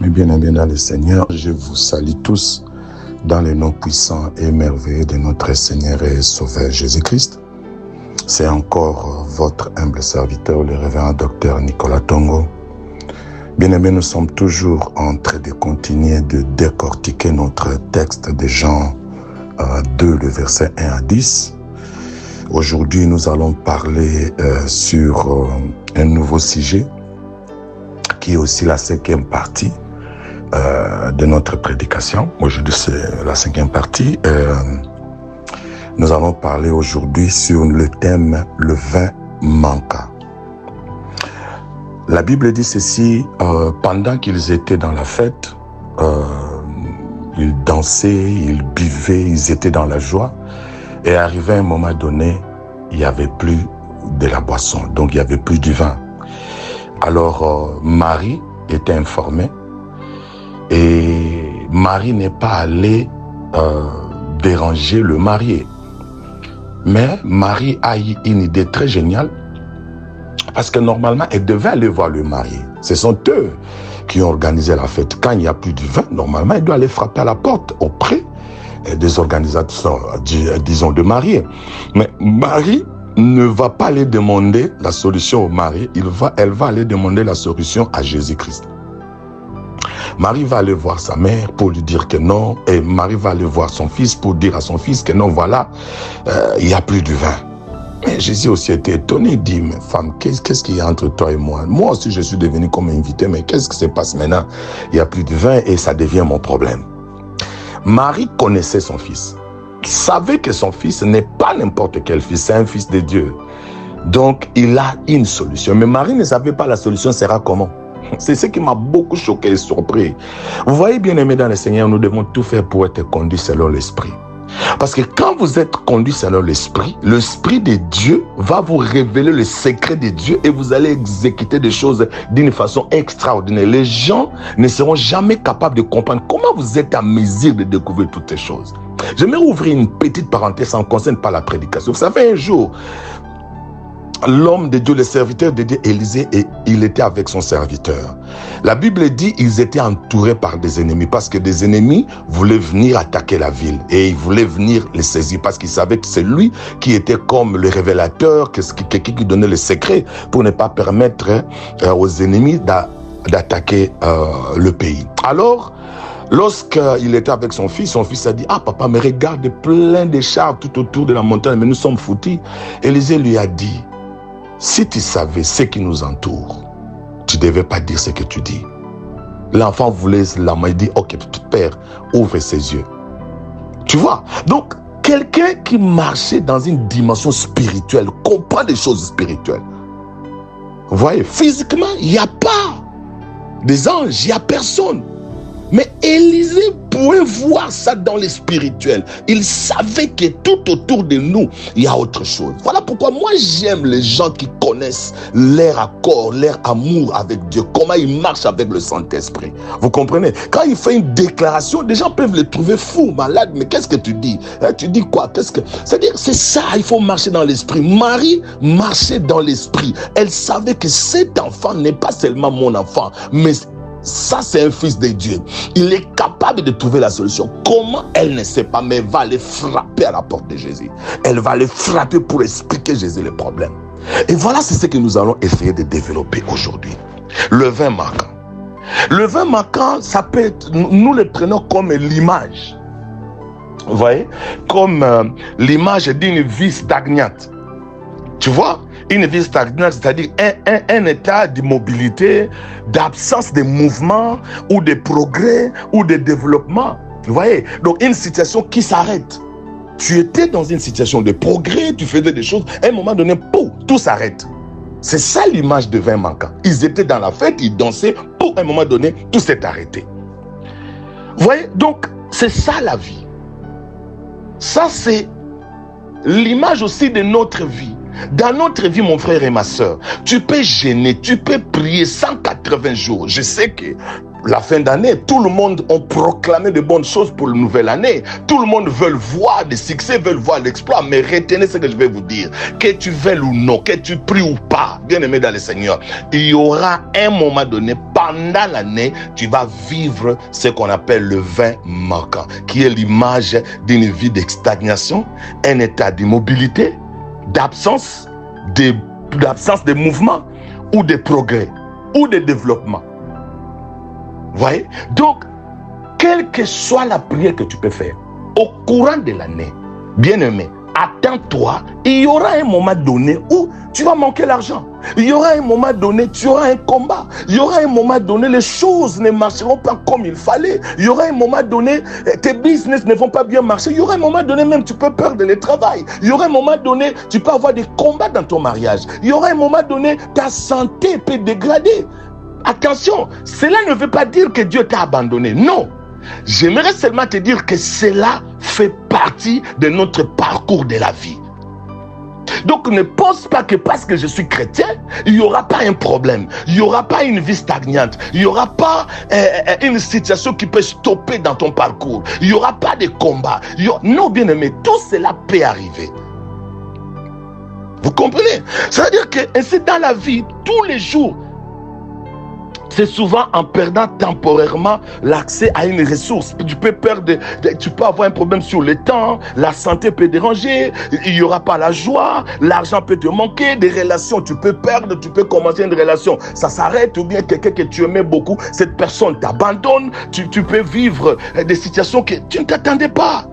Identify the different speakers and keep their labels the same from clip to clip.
Speaker 1: Mes bien-aimés dans le Seigneur, je vous salue tous dans le nom puissant et merveilleux de notre Seigneur et Sauveur Jésus-Christ. C'est encore votre humble serviteur, le révérend docteur Nicolas Tongo. Bien-aimés, nous sommes toujours en train de continuer de décortiquer notre texte de Jean 2, le verset 1 à 10. Aujourd'hui, nous allons parler sur un nouveau sujet qui est aussi la 5e partie de notre prédication. Aujourd'hui, c'est la 5e partie. Nous allons parler aujourd'hui sur le thème « Le vin manquant ». La Bible dit ceci, pendant qu'ils étaient dans la fête, ils dansaient, ils buvaient, ils étaient dans la joie. Et arrivé un moment donné, il n'y avait plus de la boisson, donc il n'y avait plus du vin. Alors Marie était informée et Marie n'est pas allée déranger le marié. Mais Marie a eu une idée très géniale parce que normalement elle devait aller voir le marié. Ce sont eux qui ont organisé la fête. Quand il n'y a plus de vin, normalement elle doit aller frapper à la porte auprès des organisateurs, disons, de mariés. Mais Marie ne va pas aller demander la solution au mari, elle va aller demander la solution à Jésus-Christ. Marie va aller voir sa mère pour lui dire que non, et Marie va aller voir son fils pour dire à son fils que non, voilà, il n'y a plus de vin. Mais Jésus aussi était étonné, il dit, mais femme, qu'est-ce qu'il y a entre toi et moi? Moi aussi je suis devenu comme invité, mais qu'est-ce qui se passe maintenant? Il n'y a plus de vin et ça devient mon problème. Marie connaissait son fils, savait que son fils n'est pas n'importe quel fils, c'est un fils de Dieu. Donc il a une solution, mais Marie ne savait pas la solution sera comment. C'est ce qui m'a beaucoup choqué et surpris. Vous voyez, bien-aimés dans le Seigneur, nous devons tout faire pour être conduits selon l'Esprit. Parce que quand vous êtes conduits selon l'Esprit, l'Esprit de Dieu va vous révéler le secret de Dieu et vous allez exécuter des choses d'une façon extraordinaire. Les gens ne seront jamais capables de comprendre comment vous êtes à mesure de découvrir toutes ces choses. J'aimerais ouvrir une petite parenthèse, ça ne concerne pas la prédication. Ça fait un jour, l'homme de Dieu, le serviteur de Dieu, Élisée, et il était avec son serviteur. La Bible dit qu'ils étaient entourés par des ennemis parce que des ennemis voulaient venir attaquer la ville et ils voulaient venir les saisir parce qu'ils savaient que c'est lui qui était comme le révélateur, quelqu'un qui donnait le secret pour ne pas permettre aux ennemis d'attaquer le pays. Alors, lorsqu'il était avec son fils a dit « Ah papa, mais regarde plein de chars tout autour de la montagne, mais nous sommes foutus. » Élisée lui a dit « Si tu savais ce qui nous entoure, tu ne devais pas dire ce que tu dis. » L'enfant voulait la main, il dit « Ok, père, ouvre ses yeux. » Tu vois? Donc, quelqu'un qui marchait dans une dimension spirituelle, comprend des choses spirituelles. Vous voyez, physiquement, il n'y a pas des anges, il n'y a personne. Mais Élisée pouvait voir ça dans le spirituel. Il savait que tout autour de nous, il y a autre chose. Voilà pourquoi moi j'aime les gens qui connaissent leur accord, leur amour avec Dieu, comment ils marchent avec le Saint-Esprit. Vous comprenez? Quand il fait une déclaration, des gens peuvent le trouver fou, malade, mais qu'est-ce que tu dis? Tu dis quoi? C'est-à-dire, c'est ça, il faut marcher dans l'esprit. Marie marchait dans l'esprit. Elle savait que cet enfant n'est pas seulement mon enfant, mais ça, c'est un fils de Dieu. Il est capable de trouver la solution. Comment? Elle ne sait pas, mais elle va aller frapper à la porte de Jésus. Elle va aller frapper pour expliquer Jésus le problème. Et voilà, c'est ce que nous allons essayer de développer aujourd'hui. Le vin manquant. Le vin manquant, ça peut être, nous le prenons comme l'image. Vous voyez? Comme l'image d'une vie stagnante. Tu vois? Une vie stagnante, c'est-à-dire un état d'immobilité, d'absence de mouvement, ou de progrès, ou de développement. Vous voyez? Donc une situation qui s'arrête. Tu étais dans une situation de progrès, tu faisais des choses, à un moment donné, pouf, tout s'arrête. C'est ça l'image de vin manquant. Ils étaient dans la fête, ils dansaient, pouf, à un moment donné, tout s'est arrêté. Vous voyez? Donc, c'est ça la vie. Ça, c'est l'image aussi de notre vie. Dans notre vie, mon frère et ma soeur, tu peux jeûner, tu peux prier 180 jours. Je sais que la fin d'année, tout le monde a proclamé de bonnes choses pour la nouvelle année. Tout le monde veut voir des succès, veut voir l'exploit. Mais retenez ce que je vais vous dire. Que tu veuilles ou non, que tu pries ou pas, bien aimé dans le Seigneur, il y aura un moment donné, pendant l'année, tu vas vivre ce qu'on appelle le vin manquant, qui est l'image d'une vie de stagnation, un état d'immobilité, d'absence de mouvement, ou de progrès, ou de développement. Vous voyez? Donc, quelle que soit la prière que tu peux faire, au courant de l'année, bien-aimé, attends-toi, il y aura un moment donné où tu vas manquer l'argent. Il y aura un moment donné, tu auras un combat. Il y aura un moment donné, les choses ne marcheront pas comme il fallait. Il y aura un moment donné, tes business ne vont pas bien marcher. Il y aura un moment donné, même tu peux perdre le travail. Il y aura un moment donné, tu peux avoir des combats dans ton mariage. Il y aura un moment donné, ta santé peut dégrader. Attention, cela ne veut pas dire que Dieu t'a abandonné. Non. J'aimerais seulement te dire que cela fait partie de notre parcours de la vie. Donc ne pense pas que parce que je suis chrétien, il n'y aura pas un problème, il n'y aura pas une vie stagnante, il n'y aura pas une situation qui peut stopper dans ton parcours, il n'y aura pas de combat. Non, bien aimé, tout cela peut arriver. Vous comprenez? C'est-à-dire que c'est dans la vie, tous les jours, c'est souvent en perdant temporairement l'accès à une ressource. Tu peux perdre, tu peux avoir un problème sur le temps, la santé peut déranger, il n'y aura pas la joie, l'argent peut te manquer, des relations tu peux perdre, tu peux commencer une relation, ça s'arrête, ou bien quelqu'un que tu aimais beaucoup, cette personne t'abandonne, tu peux vivre des situations que tu ne t'attendais pas.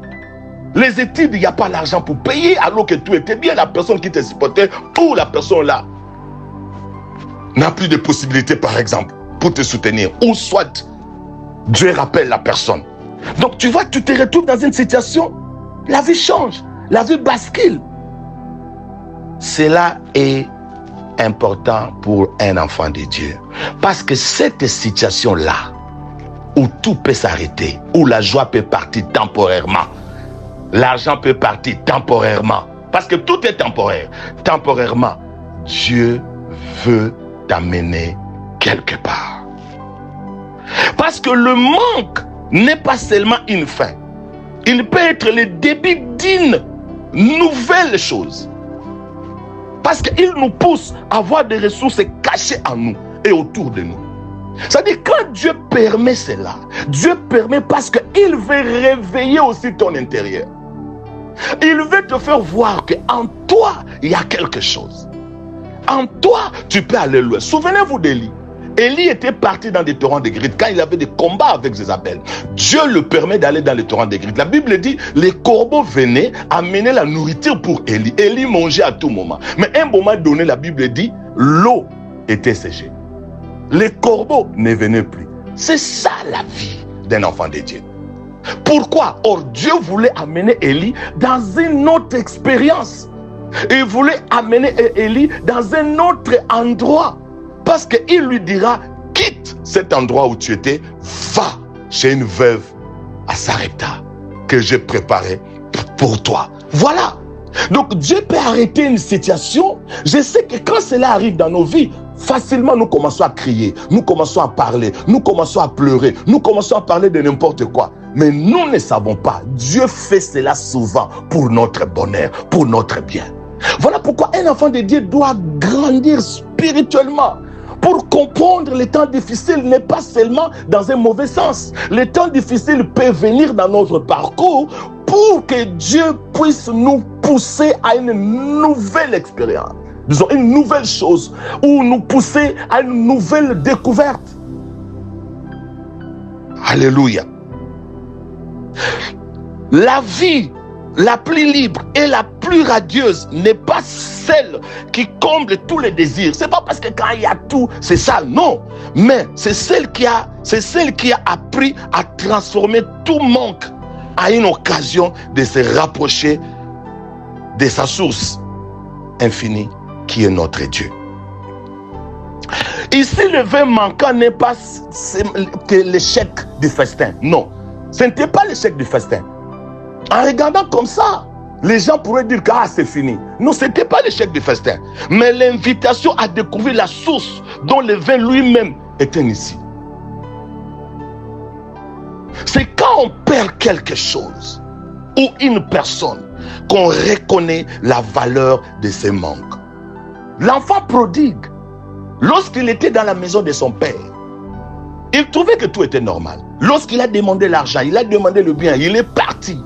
Speaker 1: Les études, il n'y a pas l'argent pour payer, alors que tout était bien, la personne qui te supportait, ou la personne là n'a plus de possibilités, par exemple, pour te soutenir, ou soit Dieu rappelle la personne. Donc tu vois, tu te retrouves dans une situation, la vie change, la vie bascule. Cela est important pour un enfant de Dieu, parce que cette situation-là, où tout peut s'arrêter, où la joie peut partir temporairement, l'argent peut partir temporairement, parce que tout est temporaire. Temporairement, Dieu veut t'amener quelque part. Parce que le manque n'est pas seulement une fin. Il peut être le début d'une nouvelle chose. Parce qu'il nous pousse à avoir des ressources cachées en nous et autour de nous. C'est-à-dire quand Dieu permet cela, Dieu permet parce qu'il veut réveiller aussi ton intérieur. Il veut te faire voir qu'en toi, il y a quelque chose. En toi, tu peux aller loin. Souvenez-vous d'Élie. Élie était parti dans des torrents de gîtes quand il avait des combats avec Jézabel. Dieu le permet d'aller dans les torrents de gîtes. La Bible dit, les corbeaux venaient amener la nourriture pour Élie. Élie mangeait à tout moment. Mais à un moment donné, la Bible dit, l'eau était séchée. Les corbeaux ne venaient plus. C'est ça la vie d'un enfant de Dieu. Pourquoi? Or, Dieu voulait amener Élie dans une autre expérience. Il voulait amener Élie dans un autre endroit. Parce qu'il lui dira, quitte cet endroit où tu étais, va chez une veuve à Sarepta que j'ai préparée pour toi. Voilà. Donc Dieu peut arrêter une situation. Je sais que quand cela arrive dans nos vies, facilement nous commençons à crier, nous commençons à parler, nous commençons à pleurer, nous commençons à parler de n'importe quoi. Mais nous ne savons pas. Dieu fait cela souvent pour notre bonheur, pour notre bien. Voilà pourquoi un enfant de Dieu doit grandir spirituellement. Pour comprendre les temps difficiles n'est pas seulement dans un mauvais sens. Les temps difficiles peuvent venir dans notre parcours pour que Dieu puisse nous pousser à une nouvelle expérience. Disons une nouvelle chose, ou nous pousser à une nouvelle découverte. Alléluia. La vie la plus libre et la plus radieuse n'est pas celle qui comble tous les désirs. C'est pas parce que quand il y a tout, c'est ça, non. Mais c'est celle qui a appris à transformer tout manque à une occasion de se rapprocher de sa source infinie qui est notre Dieu. Ici, le vin manquant n'est pas que l'échec du festin. Non, ce n'était pas l'échec du festin. En regardant comme ça, les gens pourraient dire que c'est fini. Non, ce n'était pas l'échec du festin, mais l'invitation à découvrir la source dont le vin lui-même était ici. C'est quand on perd quelque chose ou une personne qu'on reconnaît la valeur de ses manques. L'enfant prodigue, lorsqu'il était dans la maison de son père, il trouvait que tout était normal. Lorsqu'il a demandé l'argent, il a demandé le bien, il est parti.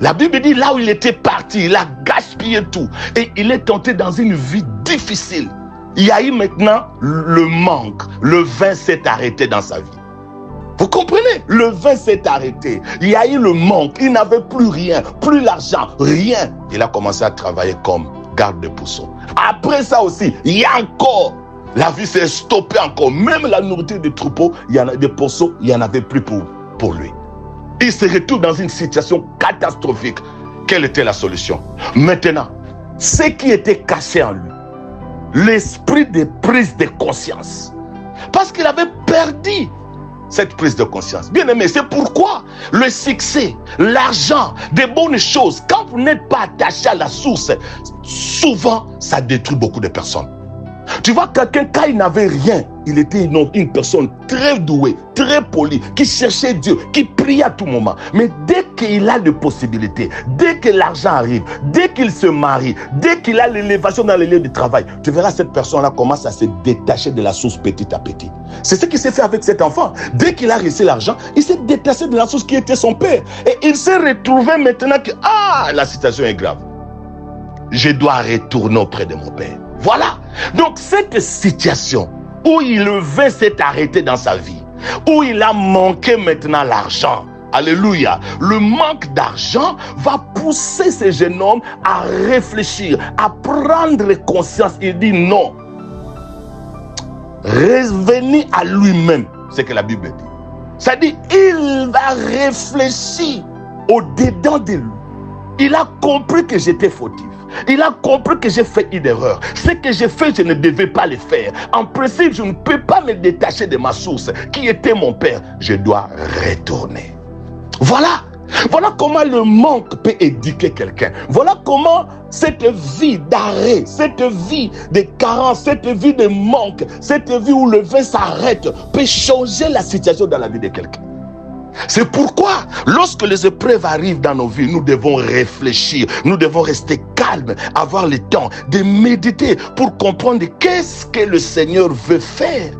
Speaker 1: La Bible dit là où il était parti, il a gaspillé tout. Et il est entré dans une vie difficile. Il y a eu maintenant le manque. Le vin s'est arrêté dans sa vie. Vous comprenez? Le vin s'est arrêté. Il y a eu le manque. Il n'avait plus rien, plus l'argent, rien. Il a commencé à travailler comme garde de pousson. Après ça aussi, il y a encore. La vie s'est stoppée encore. Même la nourriture des troupeaux, il y en a des poissons, il n'y en avait plus pour lui. Il se retrouve dans une situation catastrophique. Quelle était la solution? Maintenant, ce qui était caché en lui, l'esprit de prise de conscience. Parce qu'il avait perdu cette prise de conscience. Bien aimé, c'est pourquoi le succès, l'argent, des bonnes choses, quand vous n'êtes pas attaché à la source, souvent, ça détruit beaucoup de personnes. Tu vois, quelqu'un, quand il n'avait rien, il était une personne très douée, très polie, qui cherchait Dieu, qui priait à tout moment. Mais dès qu'il a des possibilités, dès que l'argent arrive, dès qu'il se marie, dès qu'il a l'élévation dans les lieux de travail, tu verras cette personne-là commence à se détacher de la source petit à petit. C'est ce qui s'est fait avec cet enfant. Dès qu'il a reçu l'argent, il s'est détaché de la source qui était son père. Et il s'est retrouvé maintenant que, la situation est grave. Je dois retourner auprès de mon père. Voilà. Donc cette situation où le vin s'est arrêté dans sa vie, où il a manqué maintenant l'argent, alléluia, le manque d'argent va pousser ce jeune homme à réfléchir, à prendre conscience. Il dit non. Revenir à lui-même, c'est ce que la Bible dit. C'est-à-dire, il va réfléchir au-dedans de lui. Il a compris que j'étais fautif. Il a compris que j'ai fait une erreur. Ce que j'ai fait, je ne devais pas le faire. En principe, je ne peux pas me détacher de ma source, qui était mon père. Je dois retourner. Voilà. Voilà comment le manque peut éduquer quelqu'un. Voilà comment cette vie d'arrêt, cette vie de carence, cette vie de manque, cette vie où le vin s'arrête peut changer la situation dans la vie de quelqu'un. C'est pourquoi, lorsque les épreuves arrivent dans nos vies, nous devons réfléchir, nous devons rester calmes, avoir le temps de méditer pour comprendre qu'est-ce que le Seigneur veut faire.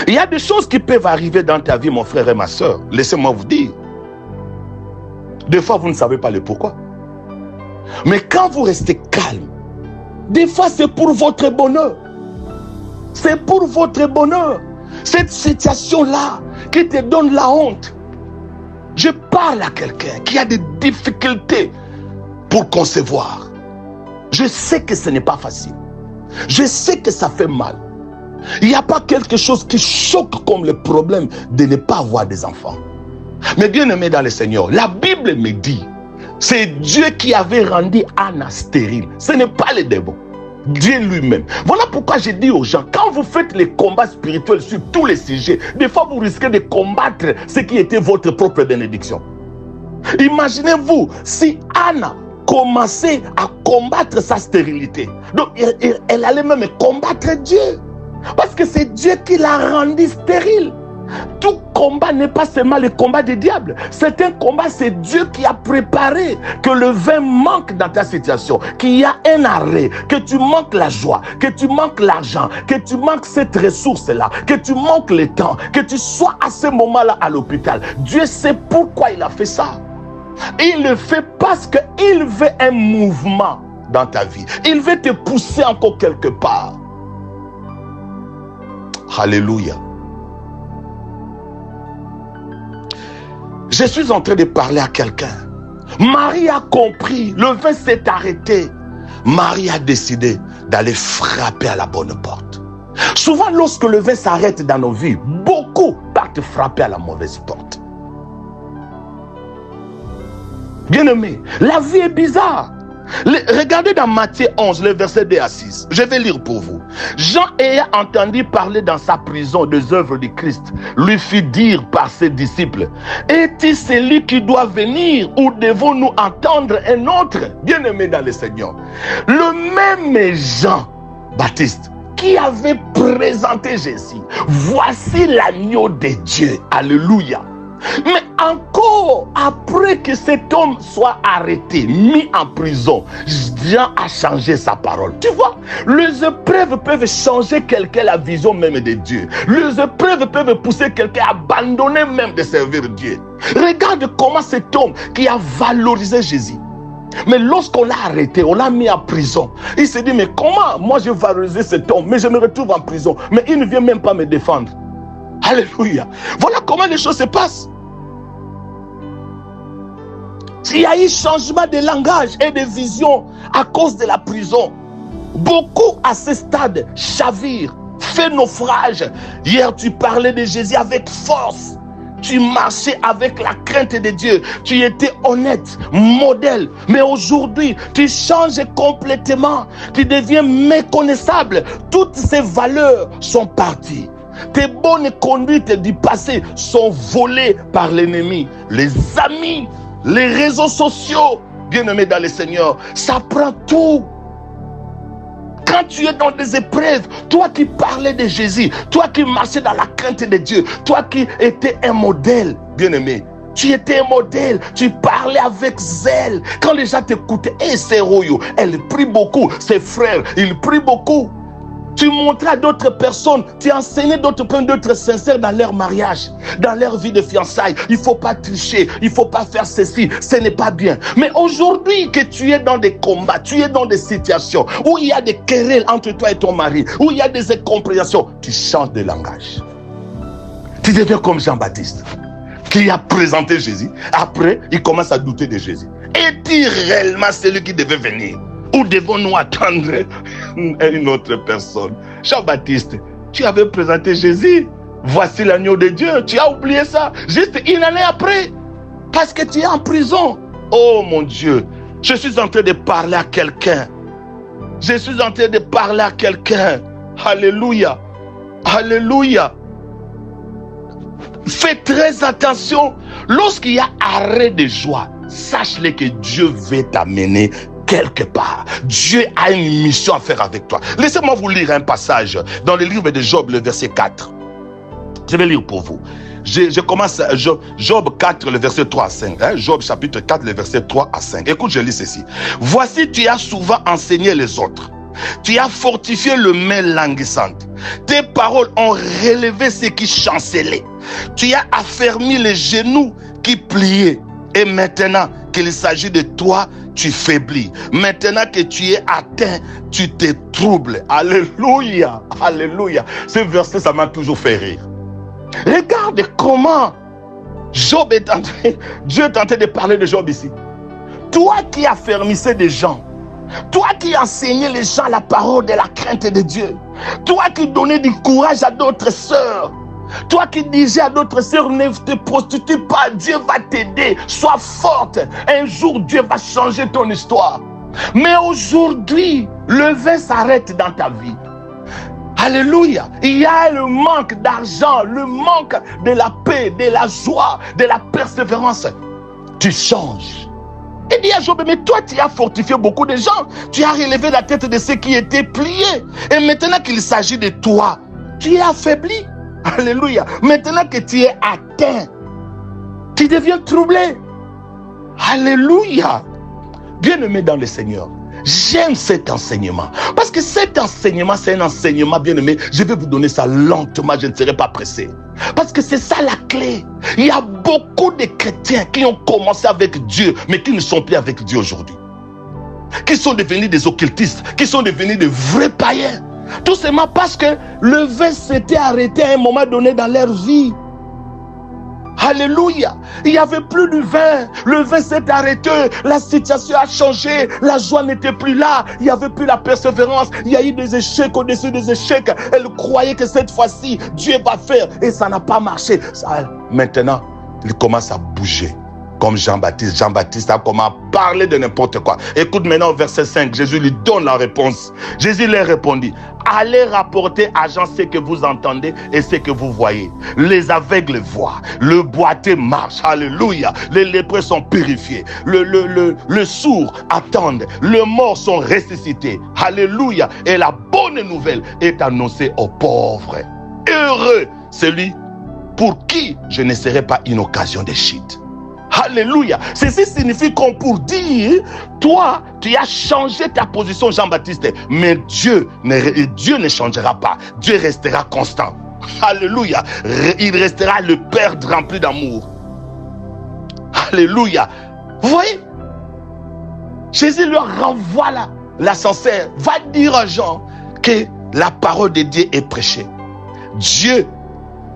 Speaker 1: Il y a des choses qui peuvent arriver dans ta vie, mon frère et ma soeur. Laissez-moi vous dire. Des fois, vous ne savez pas le pourquoi. Mais quand vous restez calme, des fois, c'est pour votre bonheur. C'est pour votre bonheur. Cette situation-là qui te donne la honte. Je parle à quelqu'un qui a des difficultés pour concevoir. Je sais que ce n'est pas facile. Je sais que ça fait mal. Il n'y a pas quelque chose qui choque comme le problème de ne pas avoir des enfants. Mais bien aimé dans le Seigneur, la Bible me dit, c'est Dieu qui avait rendu Anna stérile. Ce n'est pas le démon. Dieu lui-même. Voilà pourquoi je dis aux gens, quand vous faites les combats spirituels sur tous les sujets, des fois vous risquez de combattre ce qui était votre propre bénédiction. Imaginez-vous si Anna commençait à combattre sa stérilité. Donc elle allait même combattre Dieu. Parce que c'est Dieu qui l'a rendu stérile. Tout combat n'est pas seulement le combat des diables. C'est un combat, c'est Dieu qui a préparé que le vin manque dans ta situation, qu'il y a un arrêt, que tu manques la joie, que tu manques l'argent, que tu manques cette ressource-là, que tu manques le temps, que tu sois à ce moment-là à l'hôpital. Dieu sait pourquoi il a fait ça. Et il le fait parce qu'il veut un mouvement dans ta vie. Il veut te pousser encore quelque part. Alléluia. Je suis en train de parler à quelqu'un. Marie a compris, le vin s'est arrêté. Marie a décidé d'aller frapper à la bonne porte. Souvent, lorsque le vin s'arrête dans nos vies, beaucoup partent frapper à la mauvaise porte. Bien-aimé, la vie est bizarre. Regardez dans Matthieu 11, le verset 2 à 6. Je vais lire pour vous. Jean ayant entendu parler dans sa prison des œuvres du Christ, lui fit dire par ses disciples, est-il celui qui doit venir ou devons-nous entendre un autre? Bien-aimé dans le Seigneur, le même Jean Baptiste qui avait présenté Jésus. Voici l'agneau de Dieu. Alléluia. Mais encore après que cet homme soit arrêté, mis en prison, Dieu a changé sa parole. Tu vois, les épreuves peuvent changer quelqu'un la vision même de Dieu. Les épreuves peuvent pousser quelqu'un à abandonner même de servir Dieu. Regarde comment cet homme qui a valorisé Jésus, mais lorsqu'on l'a arrêté, on l'a mis en prison, il s'est dit, mais comment moi je valorisais cet homme, mais je me retrouve en prison, mais il ne vient même pas me défendre. Alléluia. Voilà comment les choses se passent. Il y a eu changement de langage et de vision à cause de la prison. Beaucoup à ce stade chavirent, fait naufrage. Hier, tu parlais de Jésus avec force. Tu marchais avec la crainte de Dieu. Tu étais honnête, modèle. Mais aujourd'hui, tu changes complètement. Tu deviens méconnaissable. Toutes ces valeurs sont parties. Tes bonnes conduites du passé sont volées par l'ennemi. Les amis, les réseaux sociaux, bien-aimés dans le Seigneur, ça prend tout. Quand tu es dans des épreuves, toi qui parlais de Jésus, toi qui marchais dans la crainte de Dieu, toi qui étais un modèle, bien-aimé, tu étais un modèle, tu parlais avec zèle. Quand les gens t'écoutaient, et c'est Royo, elle prie beaucoup, ses frères, ils prient beaucoup. Tu montrais à d'autres personnes, tu enseignais d'autres personnes d'être sincères dans leur mariage, dans leur vie de fiançailles. Il ne faut pas tricher, il ne faut pas faire ceci, ce n'est pas bien. Mais aujourd'hui que tu es dans des combats, tu es dans des situations où il y a des querelles entre toi et ton mari, où il y a des incompréhensions, tu changes de langage. Tu deviens comme Jean-Baptiste, qui a présenté Jésus. Après, il commence à douter de Jésus. Est-il réellement celui qui devait venir? Ou devons-nous attendre une autre personne? Jean-Baptiste, tu avais présenté Jésus. Voici l'agneau de Dieu. Tu as oublié ça. Juste une année après. Parce que tu es en prison. Oh mon Dieu. Je suis en train de parler à quelqu'un. Je suis en train de parler à quelqu'un. Alléluia. Alléluia. Fais très attention. Lorsqu'il y a arrêt de joie, sache-le que Dieu veut t'amener quelque part. Dieu a une mission à faire avec toi. Laissez-moi vous lire un passage dans le livre de Job, le verset 4. Je vais lire pour vous. Je commence Job 4, le verset 3 à 5. Job chapitre 4, le verset 3 à 5. Écoute, je lis ceci. Voici, tu as souvent enseigné les autres. Tu as fortifié le main languissante. Tes paroles ont relevé ceux qui chancelaient. Tu as affermi les genoux qui pliaient. Et maintenant qu'il s'agit de toi, tu faiblis. Maintenant que tu es atteint, tu te troubles. Alléluia, alléluia. Ce verset, ça m'a toujours fait rire. Regarde comment Job est en train, Dieu est en train de parler de Job ici. Toi qui affermissais des gens, toi qui enseignais les gens la parole de la crainte de Dieu, toi qui donnais du courage à d'autres sœurs, toi qui disais à d'autres sœurs, ne te prostitue pas, Dieu va t'aider, sois forte. Un jour, Dieu va changer ton histoire. Mais aujourd'hui, le vin s'arrête dans ta vie. Alléluia. Il y a le manque d'argent, le manque de la paix, de la joie, de la persévérance. Tu changes. Il dit à Job, mais toi, tu as fortifié beaucoup de gens. Tu as relevé la tête de ceux qui étaient pliés. Et maintenant qu'il s'agit de toi, tu es affaibli. Alléluia. Maintenant que tu es atteint, tu deviens troublé. Alléluia. Bien-aimé dans le Seigneur, j'aime cet enseignement. Parce que cet enseignement, c'est un enseignement, bien-aimé. Je vais vous donner ça lentement, je ne serai pas pressé. Parce que c'est ça la clé. Il y a beaucoup de chrétiens qui ont commencé avec Dieu, mais qui ne sont plus avec Dieu aujourd'hui. Qui sont devenus des occultistes, qui sont devenus de vrais païens. Tout simplement parce que le vin s'était arrêté à un moment donné dans leur vie. Alléluia. Il n'y avait plus de vin. Le vin s'est arrêté. La situation a changé. La joie n'était plus là. Il n'y avait plus la persévérance. Il y a eu des échecs au-dessus des échecs. Elle croyait que cette fois-ci, Dieu va faire. Et ça n'a pas marché. Maintenant, il commence à bouger. comme Jean-Baptiste. Jean-Baptiste a commencé à parler de n'importe quoi. Écoute maintenant au verset 5, Jésus lui donne la réponse. Jésus leur répondit, allez rapporter à Jean ce que vous entendez et ce que vous voyez. Les aveugles voient, le boiteux marche, alléluia. Les lépreux sont purifiés, le sourd attendent, les morts sont ressuscités, alléluia. Et la bonne nouvelle est annoncée aux pauvres. Heureux celui pour qui je ne serai pas une occasion de chute. Alléluia. Ceci signifie qu'on pour dire, toi, tu as changé ta position, Jean-Baptiste, mais Dieu ne changera pas. Dieu restera constant. Alléluia. Il restera le Père rempli d'amour. Alléluia. Vous voyez? Jésus leur renvoie l'ascenseur. Va dire à Jean que la parole de Dieu est prêchée. Dieu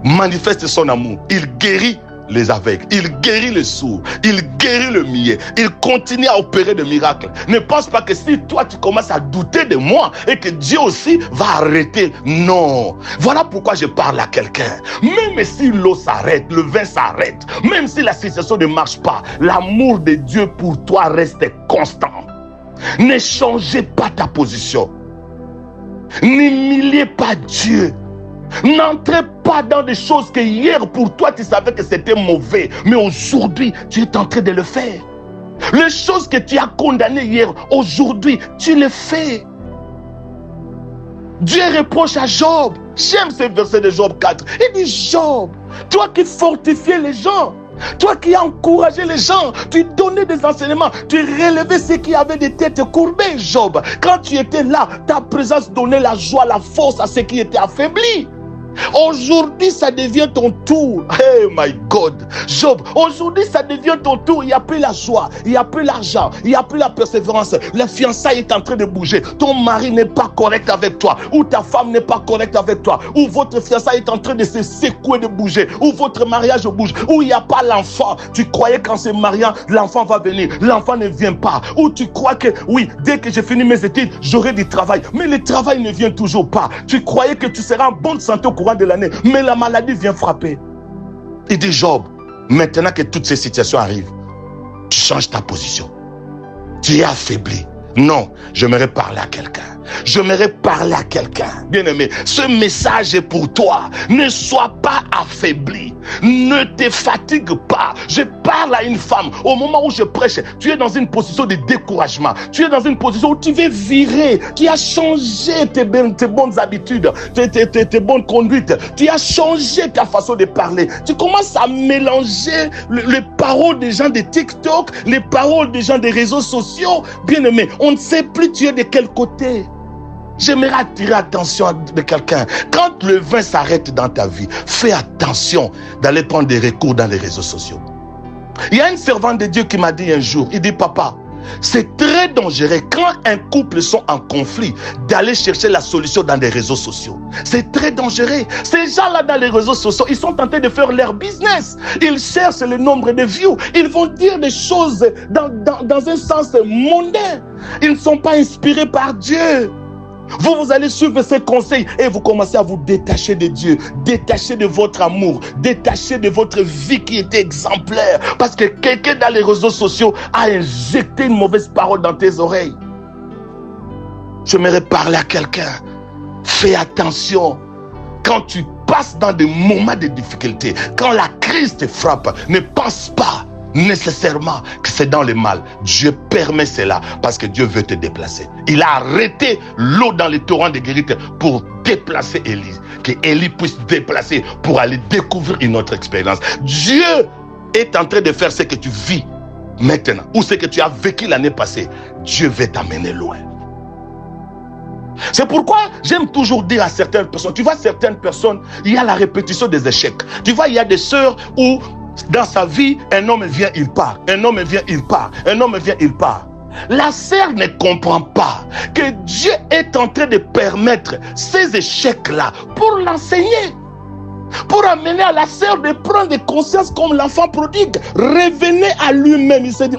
Speaker 1: manifeste son amour. Il guérit les aveugles, il guérit les sourds, il guérit le muet, il continue à opérer des miracles. Ne pense pas que si toi tu commences à douter de moi et que Dieu aussi va arrêter. Non. Voilà pourquoi je parle à quelqu'un. Même si l'eau s'arrête, le vin s'arrête, même si la situation ne marche pas, l'amour de Dieu pour toi reste constant. Ne changez pas ta position. N'humiliez pas Dieu. N'entrez pas dans des choses que hier pour toi tu savais que c'était mauvais, mais aujourd'hui tu es en train de le faire. Les choses que tu as condamnées hier, aujourd'hui tu les fais. Dieu reproche à Job. J'aime ce verset de Job 4. Il dit, Job, toi qui fortifiais les gens, toi qui encourageais les gens, tu donnais des enseignements, tu relevais ceux qui avaient des têtes courbées, Job. Quand tu étais là, ta présence donnait la joie, la force à ceux qui étaient affaiblis. Aujourd'hui, ça devient ton tour. Hey my God. Job, aujourd'hui, ça devient ton tour. Il n'y a plus la joie, il n'y a plus l'argent, il n'y a plus la persévérance. La fiançaille est en train de bouger. Ton mari n'est pas correct avec toi, ou ta femme n'est pas correcte avec toi, ou votre fiançaille est en train de se secouer, de bouger, ou votre mariage bouge, ou il n'y a pas l'enfant. Tu croyais qu'en se mariant, l'enfant va venir. L'enfant ne vient pas. Ou tu crois que, oui, dès que j'ai fini mes études, j'aurai du travail. Mais le travail ne vient toujours pas. Tu croyais que tu seras en bonne santé au courant de l'année, mais la maladie vient frapper. Il dit, Job, maintenant que toutes ces situations arrivent, tu changes ta position. Tu es affaibli. Non, j'aimerais parler à quelqu'un. J'aimerais parler à quelqu'un. Bien-aimé, ce message est pour toi. Ne sois pas affaibli. Ne te fatigue pas. Je parle à une femme. Au moment où je prêche, tu es dans une position de découragement. Tu es dans une position où tu veux virer. Tu as changé tes bonnes habitudes, tes bonnes conduites. Tu as changé ta façon de parler. Tu commences à mélanger les paroles des gens de TikTok, les paroles des gens des réseaux sociaux. Bien-aimé, on ne sait plus tu es de quel côté. J'aimerais attirer l'attention de quelqu'un. Quand le vin s'arrête dans ta vie, fais attention d'aller prendre des recours dans les réseaux sociaux. Il y a une servante de Dieu qui m'a dit un jour, il dit, papa, c'est très dangereux quand un couple sont en conflit d'aller chercher la solution dans des réseaux sociaux. C'est très dangereux. Ces gens-là dans les réseaux sociaux, ils sont en train de faire leur business. Ils cherchent le nombre de views. Ils vont dire des choses dans un sens mondain. Ils ne sont pas inspirés par Dieu. Vous allez suivre ces conseils et vous commencez à vous détacher de Dieu, détacher de votre amour, détacher de votre vie qui était exemplaire. Parce que quelqu'un dans les réseaux sociaux a injecté une mauvaise parole dans tes oreilles. J'aimerais parler à quelqu'un. Fais attention. Quand tu passes dans des moments de difficulté, quand la crise te frappe, ne pense pas nécessairement que c'est dans le mal. Dieu permet cela parce que Dieu veut te déplacer. Il a arrêté l'eau dans les torrents de Guérite pour déplacer Élie, que Élie puisse déplacer pour aller découvrir une autre expérience. Dieu est en train de faire ce que tu vis maintenant ou ce que tu as vécu l'année passée. Dieu veut t'amener loin. C'est pourquoi j'aime toujours dire à certaines personnes, tu vois, certaines personnes, il y a la répétition des échecs. Tu vois, il y a des sœurs où dans sa vie, un homme vient, il part. Un homme vient, il part. Un homme vient, il part. La sœur ne comprend pas que Dieu est en train de permettre ces échecs-là pour l'enseigner. Pour amener à la sœur de prendre conscience comme l'enfant prodigue. Revenez à lui-même. Il s'est dit,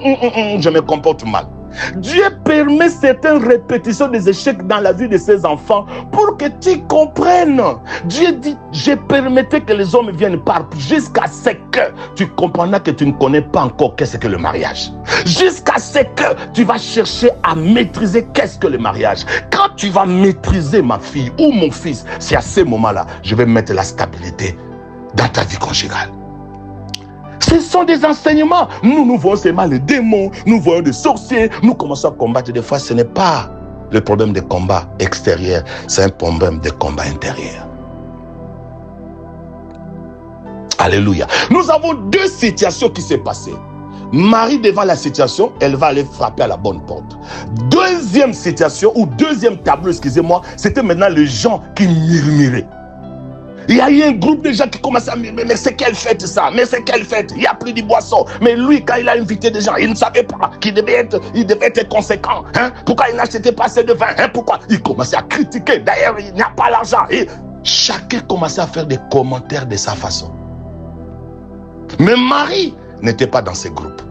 Speaker 1: je me comporte mal. Dieu permet certaines répétitions des échecs dans la vie de ses enfants pour que tu comprennes. Dieu dit, je permettais que les hommes viennent par jusqu'à ce que tu comprendras que tu ne connais pas encore qu'est-ce que le mariage. Jusqu'à ce que tu vas chercher à maîtriser qu'est-ce que le mariage. Quand tu vas maîtriser ma fille ou mon fils, c'est à ce moment-là, je vais mettre la stabilité dans ta vie conjugale. Ce sont des enseignements. Nous voyons seulement les démons, nous voyons des sorciers, nous commençons à combattre. Des fois, ce n'est pas le problème de combat extérieur, c'est un problème de combat intérieur. Alléluia. Nous avons deux situations qui s'est passées. Marie, devant la situation, elle va aller frapper à la bonne porte. Deuxième situation, ou deuxième tableau, excusez-moi, c'était maintenant les gens qui murmuraient. Il y a eu un groupe de gens qui commençaient à murmurer, mais c'est quelle fête ça? Mais c'est quelle fête? Il n'y a plus de boissons. Mais lui, quand il a invité des gens, il ne savait pas qu'il devait être conséquent. Hein? Pourquoi il n'achetait pas assez de vin? Hein? Pourquoi? Il commençait à critiquer. D'ailleurs, il n'y a pas l'argent. Et chacun commençait à faire des commentaires de sa façon. Mais Marie n'était pas dans ce groupe.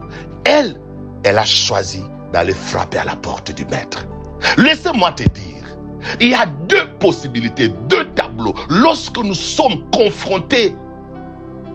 Speaker 1: Elle a choisi d'aller frapper à la porte du maître. Laissez-moi te dire, il y a deux possibilités, deux tableaux. Lorsque nous sommes confrontés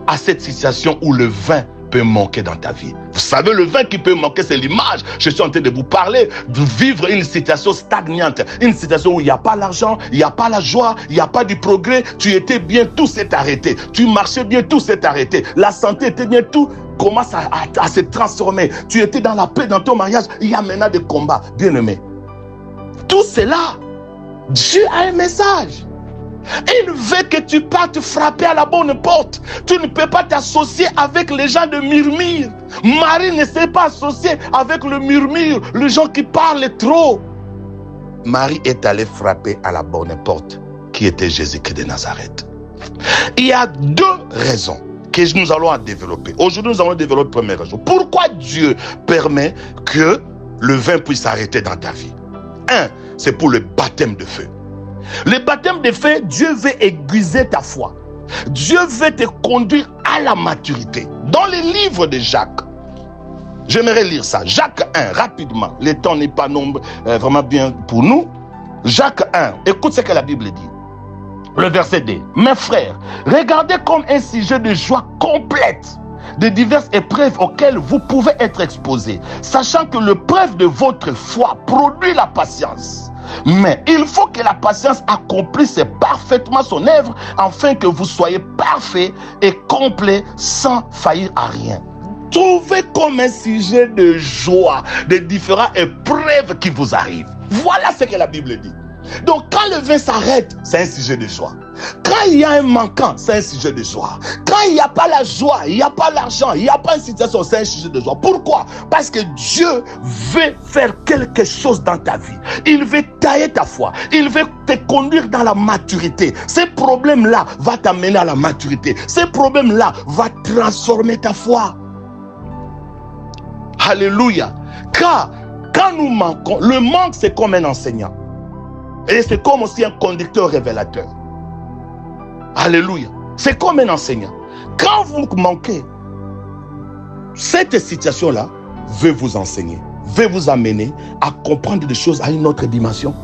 Speaker 1: à cette situation où le vin peut manquer dans ta vie. Vous savez, le vin qui peut manquer, c'est l'image. Je suis en train de vous parler de vivre une situation stagnante. Une situation où il n'y a pas l'argent, il n'y a pas la joie, il n'y a pas du progrès. Tu étais bien, tout s'est arrêté. Tu marchais bien, tout s'est arrêté. La santé était bien, tout commence à se transformer. Tu étais dans la paix dans ton mariage. Il y a maintenant des combats. Bien-aimés. Tout cela, Dieu a un message. Il veut que tu partes frapper à la bonne porte. Tu ne peux pas t'associer avec les gens de murmure. Marie ne s'est pas associée avec le murmure, les gens qui parlent trop. Marie est allée frapper à la bonne porte, qui était Jésus-Christ de Nazareth. Il y a deux raisons que nous allons développer. Aujourd'hui, nous allons développer la première raison. Pourquoi Dieu permet que le vin puisse s'arrêter dans ta vie? Un, c'est pour le baptême de feu. Le baptême de feu, Dieu veut aiguiser ta foi. Dieu veut te conduire à la maturité. Dans le livre de Jacques, j'aimerais lire ça. Jacques 1, rapidement. Le temps n'est pas vraiment bien pour nous. Jacques 1, écoute ce que la Bible dit. Le verset 2. Mes frères, regardez comme un sujet de joie complète de diverses épreuves auxquelles vous pouvez être exposés, sachant que l'épreuve de votre foi produit la patience. Mais il faut que la patience accomplisse parfaitement son œuvre, afin que vous soyez parfaits et complets sans faillir à rien. Trouvez comme un sujet de joie des différentes épreuves qui vous arrivent. Voilà ce que la Bible dit. Donc quand le vin s'arrête, c'est un sujet de joie. Quand il y a un manquant, c'est un sujet de joie. Quand il n'y a pas la joie, il n'y a pas l'argent, il n'y a pas une situation, c'est un sujet de joie. Pourquoi? Parce que Dieu veut faire quelque chose dans ta vie. Il veut tailler ta foi. Il veut te conduire dans la maturité. Ce problème-là va t'amener à la maturité. Ce problème-là va transformer ta foi. Alléluia. Car quand nous manquons, le manque c'est comme un enseignant. Et c'est comme aussi un conducteur révélateur. Alléluia. C'est comme un enseignant. Quand vous manquez, cette situation-là veut vous enseigner, veut vous amener à comprendre des choses à une autre dimension.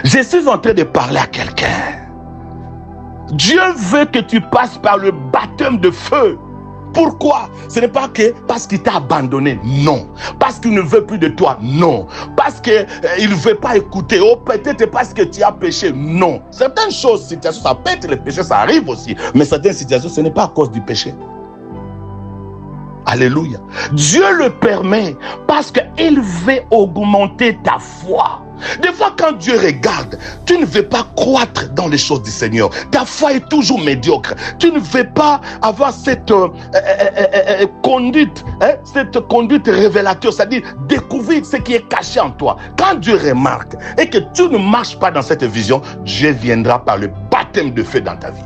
Speaker 1: Je suis en train de parler à quelqu'un. Dieu veut que tu passes par le baptême de feu. Pourquoi? Ce n'est pas que parce qu'il t'a abandonné, non. Parce qu'il ne veut plus de toi, non. Parce qu'il ne veut pas écouter, oh peut-être parce que tu as péché, non. Certaines choses, situations, ça peut être le péché, ça arrive aussi. Mais certaines situations, ce n'est pas à cause du péché. Alléluia. Dieu le permet parce qu'il veut augmenter ta foi. Des fois, quand Dieu regarde, tu ne veux pas croître dans les choses du Seigneur. Ta foi est toujours médiocre. Tu ne veux pas avoir cette conduite, cette conduite révélateur, c'est-à-dire découvrir ce qui est caché en toi. Quand Dieu remarque et que tu ne marches pas dans cette vision, Dieu viendra par le baptême de feu dans ta vie.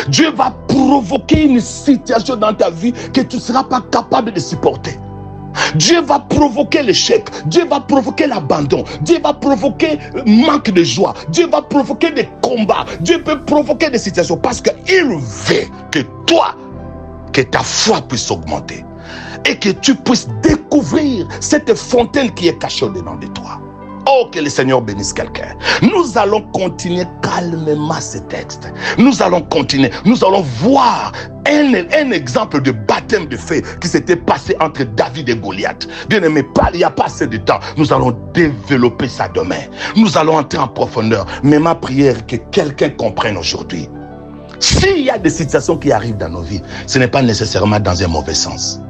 Speaker 1: Dieu va provoquer une situation dans ta vie que tu ne seras pas capable de supporter. Dieu va provoquer l'échec, Dieu va provoquer l'abandon, Dieu va provoquer manque de joie, Dieu va provoquer des combats, Dieu peut provoquer des situations parce qu'il veut que toi, que ta foi puisse augmenter. et que tu puisses découvrir cette fontaine qui est cachée au-dedans de toi. Oh, que le Seigneur bénisse quelqu'un. Nous allons continuer calmement ce texte. Nous allons continuer. Nous allons voir un exemple de baptême de feu qui s'était passé entre David et Goliath. Bien aimé, il n'y a pas assez de temps. Nous allons développer ça demain. Nous allons entrer en profondeur. Mais ma prière est que quelqu'un comprenne aujourd'hui. S'il y a des situations qui arrivent dans nos vies, ce n'est pas nécessairement dans un mauvais sens.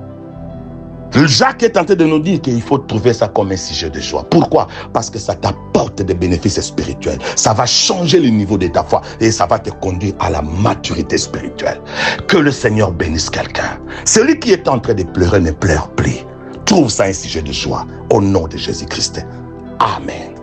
Speaker 1: Jacques est tenté de nous dire qu'il faut trouver ça comme un sujet de joie. Pourquoi? Parce que ça t'apporte des bénéfices spirituels. Ça va changer le niveau de ta foi et ça va te conduire à la maturité spirituelle. Que le Seigneur bénisse quelqu'un. Celui qui est en train de pleurer ne pleure plus. Trouve ça un sujet de joie au nom de Jésus-Christ. Amen.